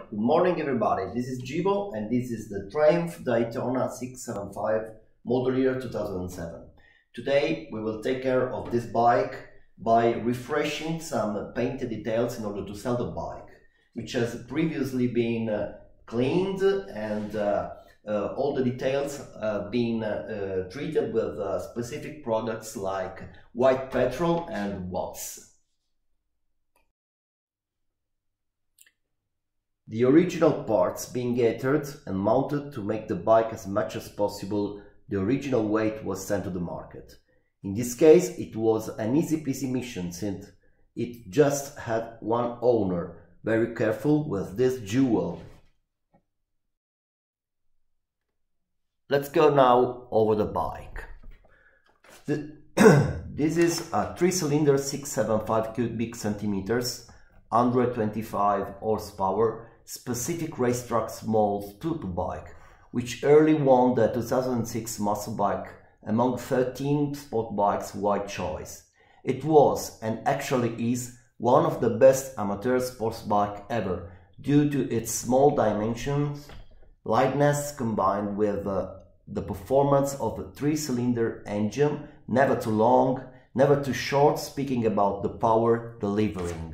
Good morning everybody, this is Givo and this is the Triumph Daytona 675 model year 2007. Today we will take care of this bike by refreshing some painted details in order to sell the bike, which has previously been cleaned and all the details been treated with specific products like white petrol and wax. The original parts being gathered and mounted to make the bike as much as possible the original weight was sent to the market. In this case it was an easy peasy mission since it just had one owner. Very careful with this jewel. Let's go now over the bike. This is a 3-cylinder 675 cubic centimeters, 125 horsepower, specific racetrack small tube bike, which early won the 2006 muscle bike among 13 sport bikes wide choice. It was, and actually is, one of the best amateur sports bike ever, due to its small dimensions, lightness combined with the performance of a 3-cylinder engine, never too long, never too short, speaking about the power delivering.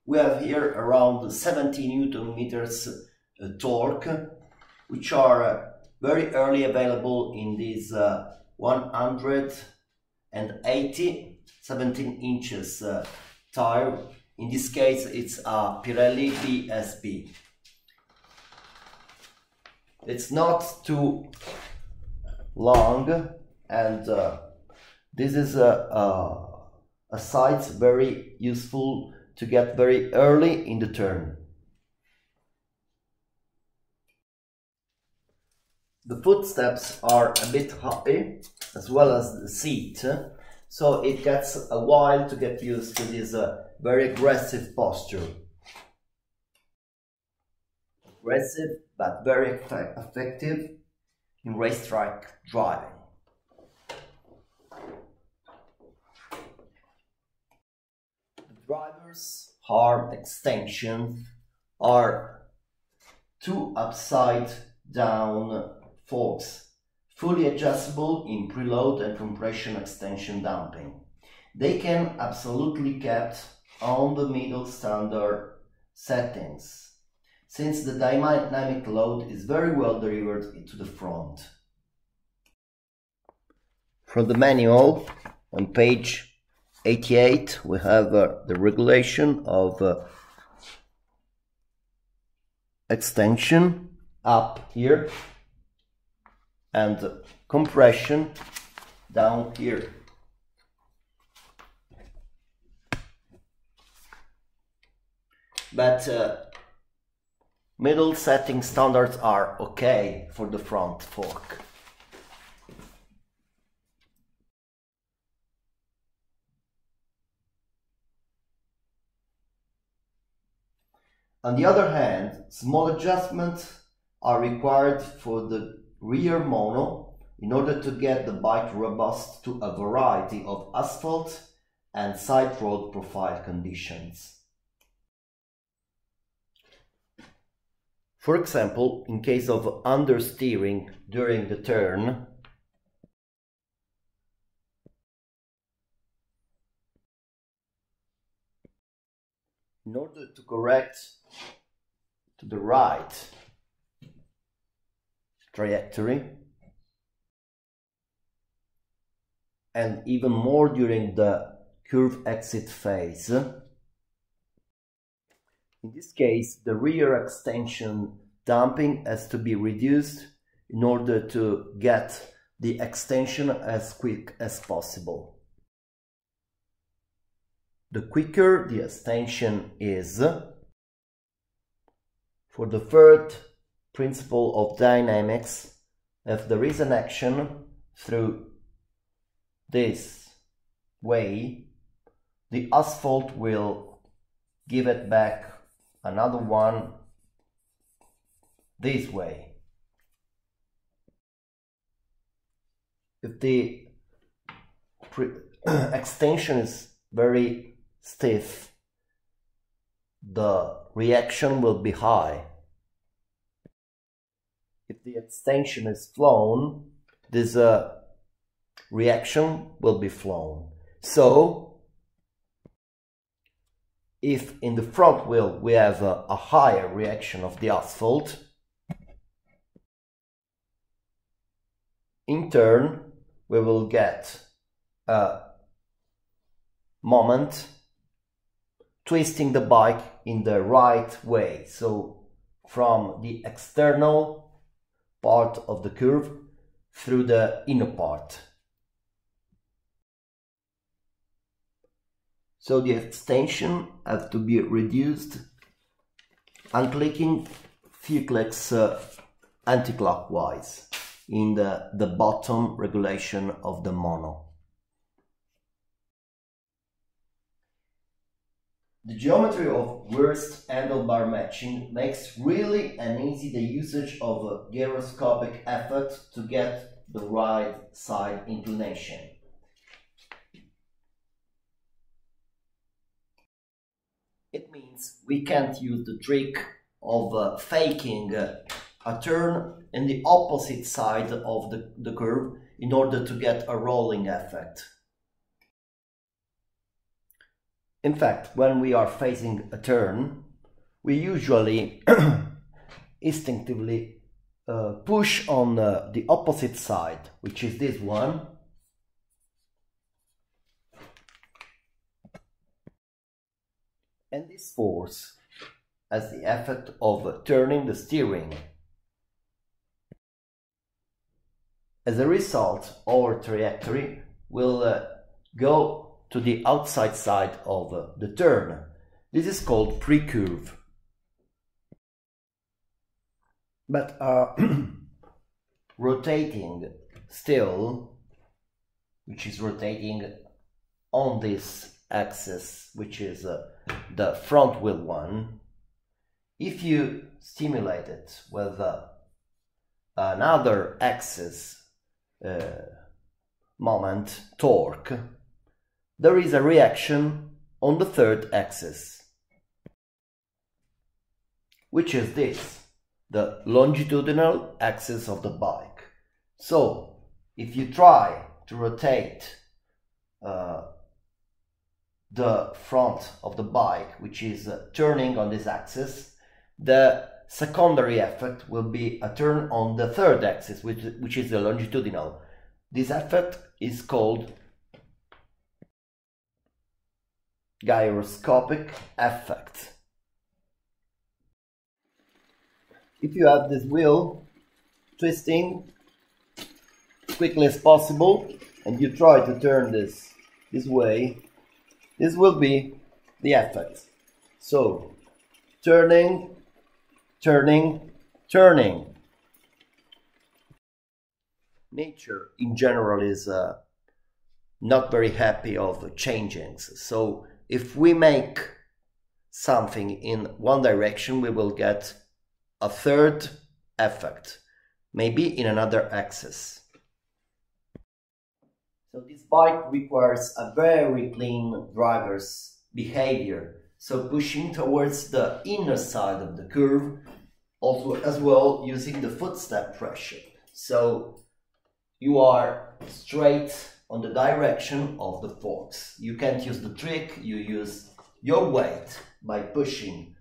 We have here around 70 Newton meters torque, which are very early available in this 180 17 inches tire. In this case it's a Pirelli BSB. It's not too long and this is a size very useful to get very early in the turn. The footsteps are a bit hoppy, as well as the seat, so it gets a while to get used to this very aggressive posture. Aggressive but very effective in racetrack driving. Driver's arm extensions are two upside down forks, fully adjustable in preload and compression extension damping. They can absolutely kept on the middle standard settings, since the dynamic load is very well delivered into the front. From the manual on page 88 we have the regulation of extension up here and compression down here. But middle setting standards are okay for the front fork. On the other hand, small adjustments are required for the rear mono in order to get the bike robust to a variety of asphalt and side road profile conditions. For example, in case of understeering during the turn, in order to correct to the right trajectory, and even more during the curve exit phase. In this case, the rear extension damping has to be reduced in order to get the extension as quick as possible. The quicker the extension is, for the third principle of dynamics, if there is an action through this way, the asphalt will give it back another one this way. If the extension is very stiff, the reaction will be high. If the extension is flown, this reaction will be flown. So, if in the front wheel we have a higher reaction of the asphalt, in turn we will get a moment twisting the bike in the right way, so from the external part of the curve through the inner part. So the extension has to be reduced and clicking few clicks anti-clockwise in the bottom regulation of the mono. The geometry of worst handlebar matching makes really and easy the usage of a gyroscopic effect to get the right side inclination. It means we can't use the trick of faking a turn in the opposite side of the curve in order to get a rolling effect. In fact, when we are facing a turn, we usually instinctively push on the opposite side, which is this one. And this force has the effect of turning the steering. As a result, our trajectory will go to the outside side of the turn. This is called pre-curve. But rotating still, which is rotating on this axis, which is the front wheel one, if you stimulate it with another axis moment, torque, there is a reaction on the third axis, which is this, the longitudinal axis of the bike. So, if you try to rotate the front of the bike, which is turning on this axis, the secondary effect will be a turn on the third axis, which is the longitudinal. This effect is called gyroscopic effect. If you have this wheel twisting as quickly as possible and you try to turn this way, this will be the effect. So, turning, turning, turning. Nature in general is not very happy of changings. So, if we make something in one direction, we will get a third effect, maybe in another axis. So this bike requires a very clean driver's behavior. So pushing towards the inner side of the curve, also as well using the footstep pressure. So you are straight on the direction of the forks. You can't use the trick, you use your weight by pushing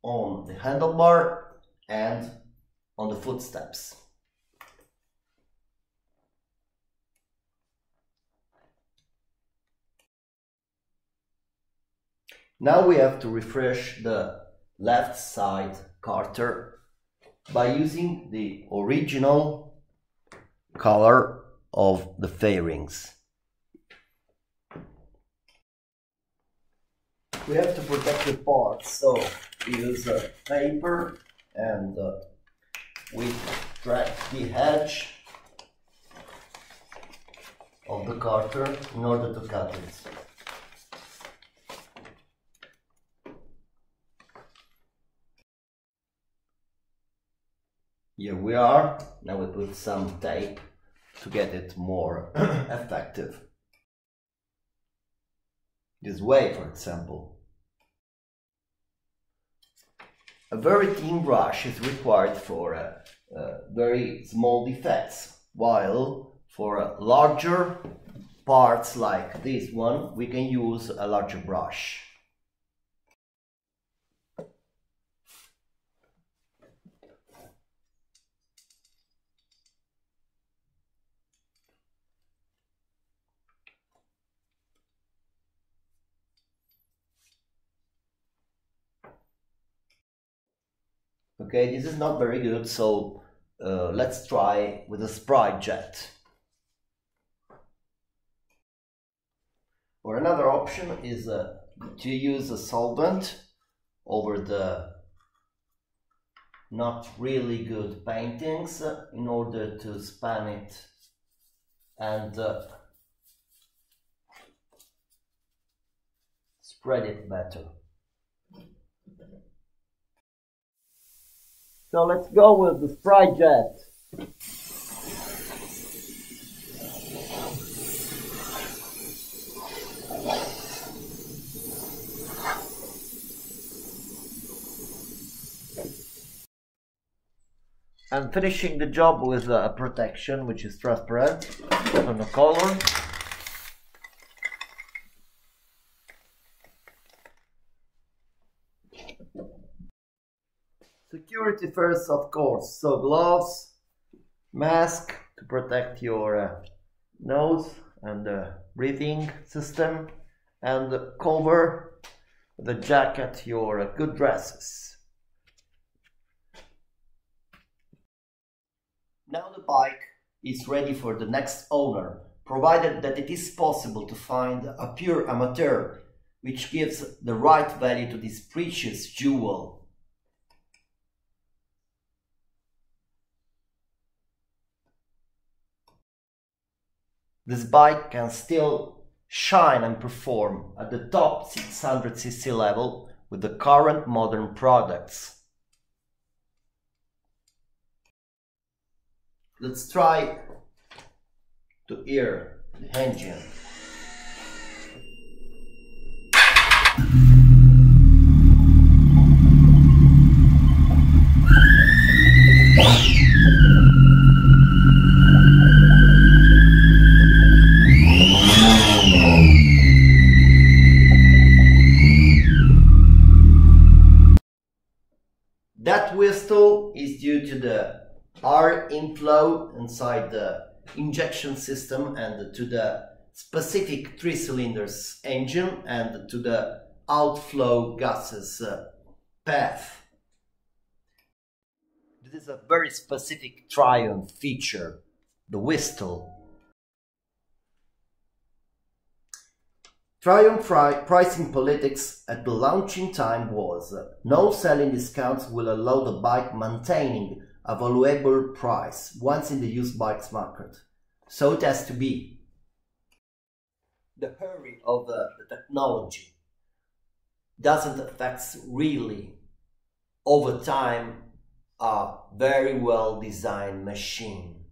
on the handlebar and on the footsteps. Now we have to refresh the left side carter by using the original color of the fairings. We have to protect the parts, so we use paper and we drag the edge of the carter in order to cut it. Here we are. Now we put some tape to get it more effective. This way, for example. A very thin brush is required for very small defects, while for larger parts like this one we can use a larger brush. Okay, this is not very good, so let's try with a spray jet. Or another option is to use a solvent over the not really good paintings in order to span it and spread it better. So let's go with the spray jet. I'm finishing the job with a protection which is transparent on the color. Security first, of course, so gloves, mask to protect your nose and breathing system, and cover the jacket your good dresses. Now the bike is ready for the next owner, provided that it is possible to find a pure amateur which gives the right value to this precious jewel. This bike can still shine and perform at the top 600cc level with the current modern products. Let's try to hear the engine. That whistle is due to the air inflow inside the injection system and to the specific 3 cylinders engine and to the outflow gases path. This is a very specific Triumph feature, the whistle. Triumph pricing politics at the launching time was no selling discounts will allow the bike maintaining a valuable price once in the used bikes market. So it has to be. The hurry of the technology doesn't affect really over time a very well designed machine.